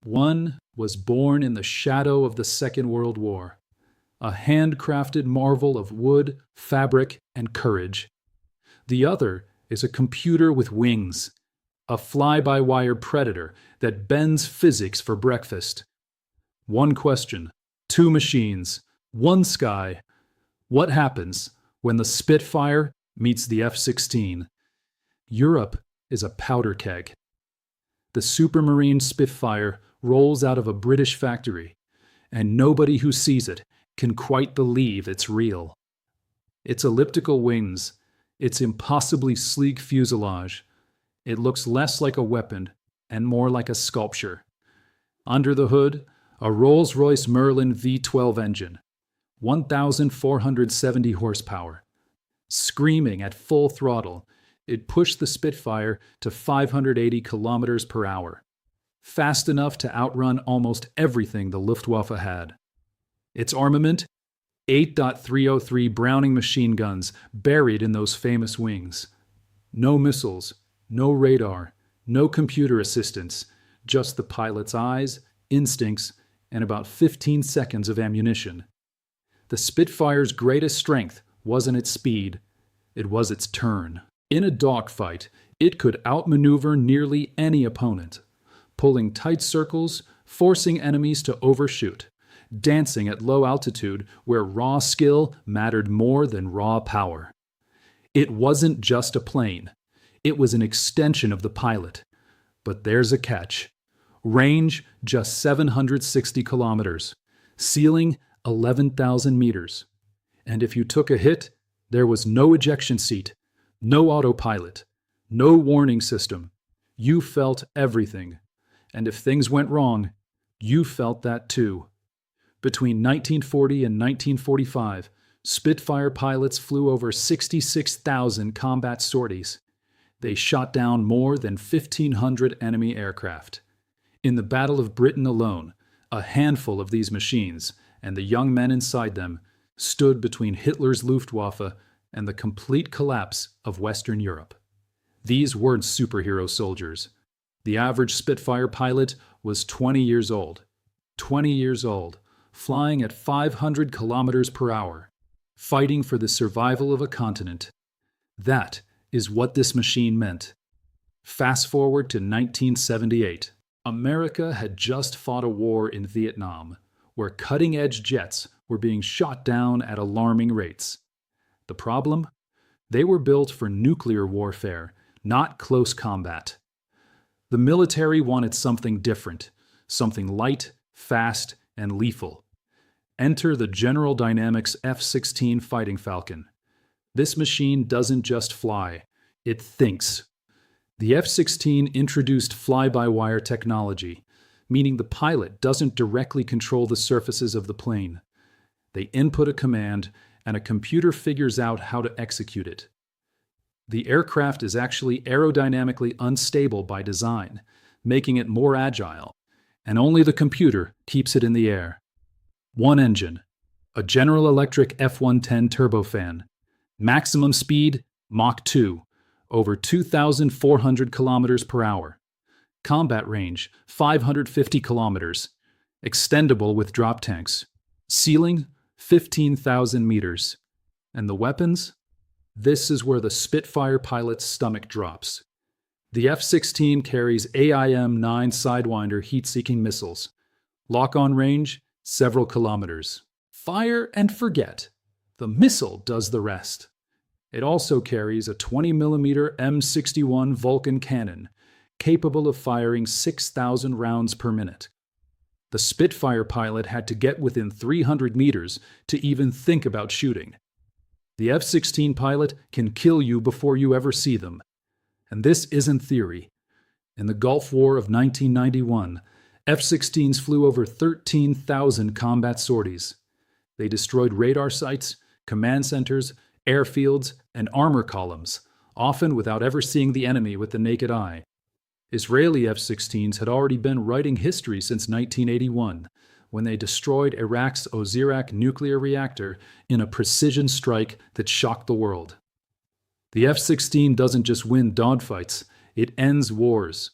One was born in the shadow of the Second World War, a handcrafted marvel of wood, fabric, and courage. The other is a computer with wings, a fly-by-wire predator that bends physics for breakfast. One question, two machines, one sky. What happens when the Spitfire meets the F-16? Europe is a powder keg. The Supermarine Spitfire rolls out of a British factory, and nobody who sees it can quite believe it's real. Its elliptical wings, its impossibly sleek fuselage, it looks less like a weapon and more like a sculpture. Under the hood, a Rolls-Royce Merlin V12 engine, 1,470 horsepower. Screaming at full throttle, it pushed the Spitfire to 580 kilometers per hour, fast enough to outrun almost everything the Luftwaffe had. Its armament? 8.303 Browning machine guns buried in those famous wings. No missiles, no radar, no computer assistance, just the pilot's eyes, instincts, and about 15 seconds of ammunition. The Spitfire's greatest strength wasn't its speed, it was its turn. In a dogfight, it could outmaneuver nearly any opponent, pulling tight circles, forcing enemies to overshoot, dancing at low altitude where raw skill mattered more than raw power. It wasn't just a plane, it was an extension of the pilot. But there's a catch. Range just 760 kilometers, ceiling 11,000 meters. And if you took a hit, there was no ejection seat, no autopilot, no warning system. You felt everything. And if things went wrong, you felt that too. Between 1940 and 1945, Spitfire pilots flew over 66,000 combat sorties. They shot down more than 1,500 enemy aircraft. In the Battle of Britain alone, a handful of these machines, and the young men inside them, stood between Hitler's Luftwaffe and the complete collapse of Western Europe. These weren't superhero soldiers. The average Spitfire pilot was 20 years old. 20 years old, flying at 500 kilometers per hour, fighting for the survival of a continent. That is what this machine meant. Fast forward to 1978. America had just fought a war in Vietnam, where cutting-edge jets were being shot down at alarming rates. The problem? They were built for nuclear warfare, not close combat. The military wanted something different, something light, fast, and lethal. Enter the General Dynamics F-16 Fighting Falcon. This machine doesn't just fly, it thinks. The F-16 introduced fly-by-wire technology, meaning the pilot doesn't directly control the surfaces of the plane. They input a command, and a computer figures out how to execute it. The aircraft is actually aerodynamically unstable by design, making it more agile, and only the computer keeps it in the air. One engine, a General Electric F-110 turbofan, maximum speed, Mach 2, over 2,400 kilometers per hour. Combat range, 550 kilometers, extendable with drop tanks. Ceiling, 15,000 meters. And the weapons? This is where the Spitfire pilot's stomach drops. The F-16 carries AIM-9 Sidewinder heat-seeking missiles. Lock-on range, several kilometers. Fire and forget. The missile does the rest. It also carries a 20mm M61 Vulcan cannon, capable of firing 6,000 rounds per minute. The Spitfire pilot had to get within 300 meters to even think about shooting. The F-16 pilot can kill you before you ever see them. And this isn't theory. In the Gulf War of 1991, F-16s flew over 13,000 combat sorties. They destroyed radar sites, command centers, airfields, and armor columns, often without ever seeing the enemy with the naked eye. Israeli F-16s had already been writing history since 1981, when they destroyed Iraq's Osirak nuclear reactor in a precision strike that shocked the world. The F-16 doesn't just win dogfights, it ends wars.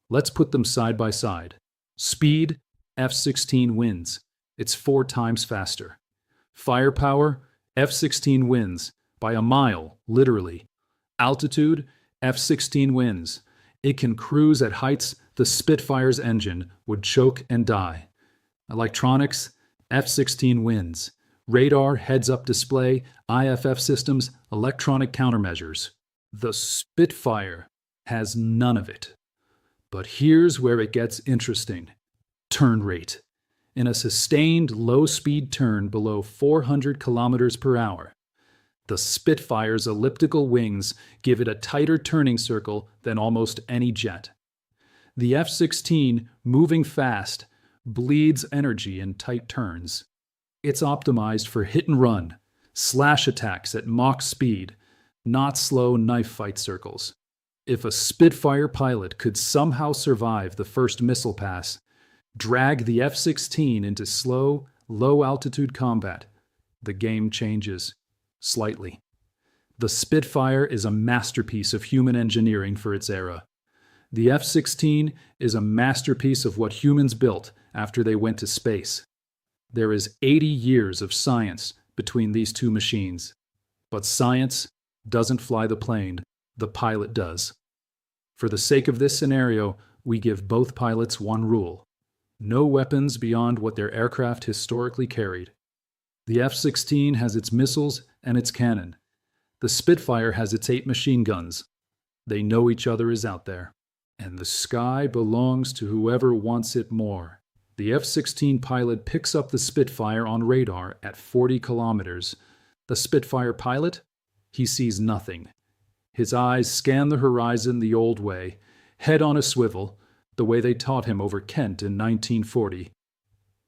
Let's put them side by side. Speed, F-16 wins. It's 4 times faster. Firepower, F-16 wins. By a mile, literally. Altitude, F-16 wins. It can cruise at heights the Spitfire's engine would choke and die. Electronics, F-16 wins. Radar, heads-up display, IFF systems, electronic countermeasures. The Spitfire has none of it. But here's where it gets interesting. Turn rate. In a sustained low-speed turn below 400 kilometers per hour, the Spitfire's elliptical wings give it a tighter turning circle than almost any jet. The F-16, moving fast, bleeds energy in tight turns. It's optimized for hit-and-run, slash attacks at Mach speed, not slow knife fight circles. If a Spitfire pilot could somehow survive the first missile pass, drag the F-16 into slow, low-altitude combat, the game changes slightly. The Spitfire is a masterpiece of human engineering for its era. The F-16 is a masterpiece of what humans built after they went to space. There is 80 years of science between these two machines. But science doesn't fly the plane, the pilot does. For the sake of this scenario, we give both pilots one rule: no weapons beyond what their aircraft historically carried. The F-16 has its missiles and its cannon. The Spitfire has its 8 machine guns. They know each other is out there. And the sky belongs to whoever wants it more. The F-16 pilot picks up the Spitfire on radar at 40 kilometers. The Spitfire pilot? He sees nothing. His eyes scan the horizon the old way, head on a swivel, the way they taught him over Kent in 1940.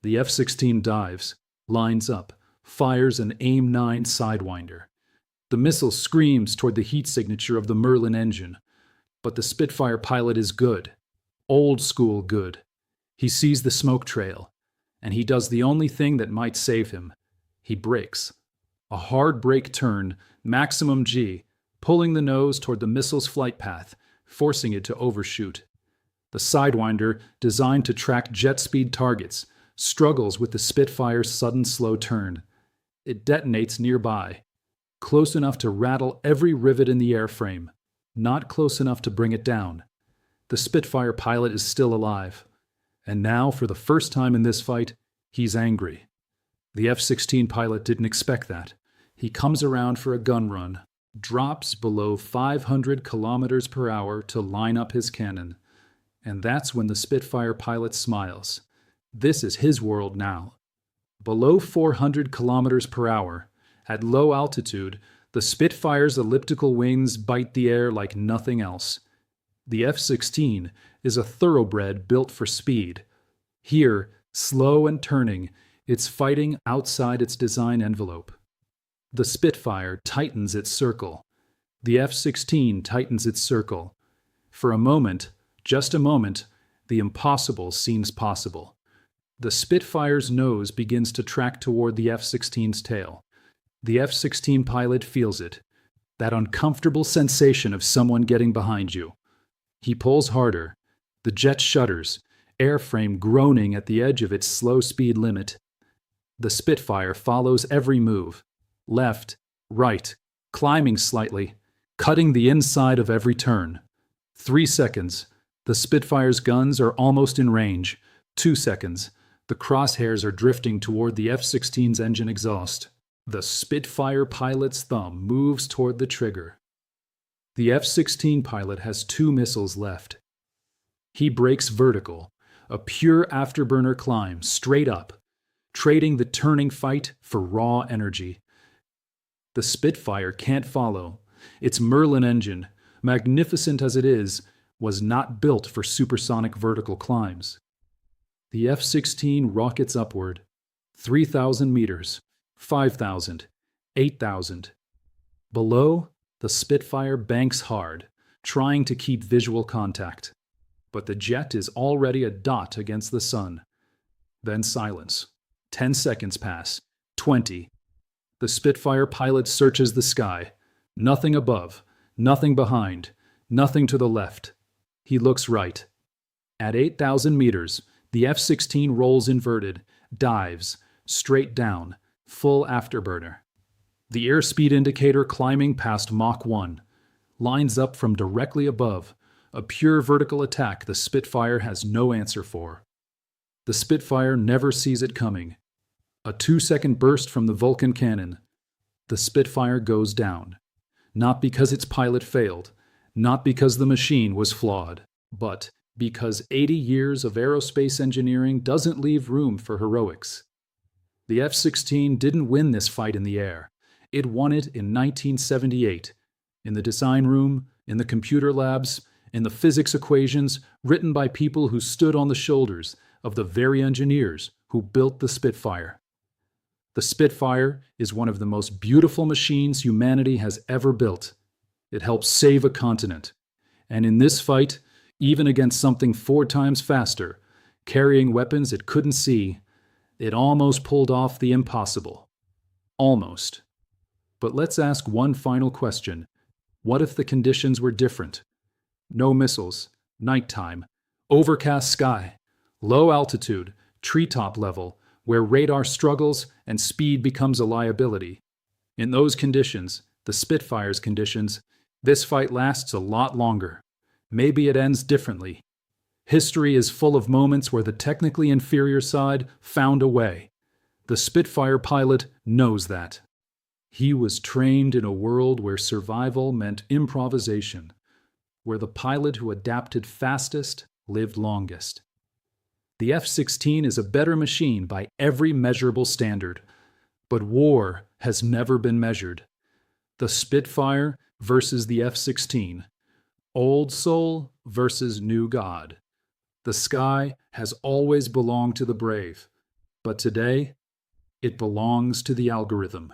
The F-16 dives, lines up, fires an AIM-9 Sidewinder. The missile screams toward the heat signature of the Merlin engine. But the Spitfire pilot is good. Old school good. He sees the smoke trail, and he does the only thing that might save him. He brakes. A hard brake turn, maximum G, pulling the nose toward the missile's flight path, forcing it to overshoot. The Sidewinder, designed to track jet speed targets, struggles with the Spitfire's sudden slow turn. It detonates nearby, close enough to rattle every rivet in the airframe, not close enough to bring it down. The Spitfire pilot is still alive. And now, for the first time in this fight, he's angry. The F-16 pilot didn't expect that. He comes around for a gun run, drops below 500 kilometers per hour to line up his cannon. And that's when the Spitfire pilot smiles. This is his world now. Below 400 kilometers per hour, at low altitude, the Spitfire's elliptical wings bite the air like nothing else. The F-16 is a thoroughbred built for speed. Here, slow and turning, it's fighting outside its design envelope. The Spitfire tightens its circle. The F-16 tightens its circle. For a moment, just a moment, the impossible seems possible. The Spitfire's nose begins to track toward the F-16's tail. The F-16 pilot feels it, that uncomfortable sensation of someone getting behind you. He pulls harder. The jet shudders, airframe groaning at the edge of its slow speed limit. The Spitfire follows every move, left, right, climbing slightly, cutting the inside of every turn. 3 seconds. The Spitfire's guns are almost in range. 2 seconds. The crosshairs are drifting toward the F-16's engine exhaust. The Spitfire pilot's thumb moves toward the trigger. The F-16 pilot has 2 missiles left. He brakes vertical, a pure afterburner climb, straight up, trading the turning fight for raw energy. The Spitfire can't follow. Its Merlin engine, magnificent as it is, was not built for supersonic vertical climbs. The F-16 rockets upward, 3,000 meters. 5,000, 8,000. Below, the Spitfire banks hard, trying to keep visual contact. But the jet is already a dot against the sun. Then silence. 10 seconds pass. 20. The Spitfire pilot searches the sky. Nothing above, nothing behind, nothing to the left. He looks right. At 8,000 meters, The F-16 rolls inverted, dives, straight down, full afterburner. The airspeed indicator climbing past Mach 1 lines up from directly above, a pure vertical attack the Spitfire has no answer for. The Spitfire never sees it coming. A 2-second burst from the Vulcan cannon. The Spitfire goes down. Not because its pilot failed, not because the machine was flawed, but because 80 years of aerospace engineering doesn't leave room for heroics. The F-16 didn't win this fight in the air. It won it in 1978, in the design room, in the computer labs, in the physics equations written by people who stood on the shoulders of the very engineers who built the Spitfire. The Spitfire is one of the most beautiful machines humanity has ever built. It helps save a continent. And in this fight, even against something 4 times faster, carrying weapons it couldn't see, it almost pulled off the impossible. Almost. But let's ask one final question. What if the conditions were different? No missiles, nighttime, overcast sky, low altitude, treetop level, where radar struggles and speed becomes a liability. In those conditions, the Spitfire's conditions, this fight lasts a lot longer. Maybe it ends differently. History is full of moments where the technically inferior side found a way. The Spitfire pilot knows that. He was trained in a world where survival meant improvisation, where the pilot who adapted fastest lived longest. The F-16 is a better machine by every measurable standard, but war has never been measured. The Spitfire versus the F-16. Old soul versus new god. The sky has always belonged to the brave, but today it belongs to the algorithm.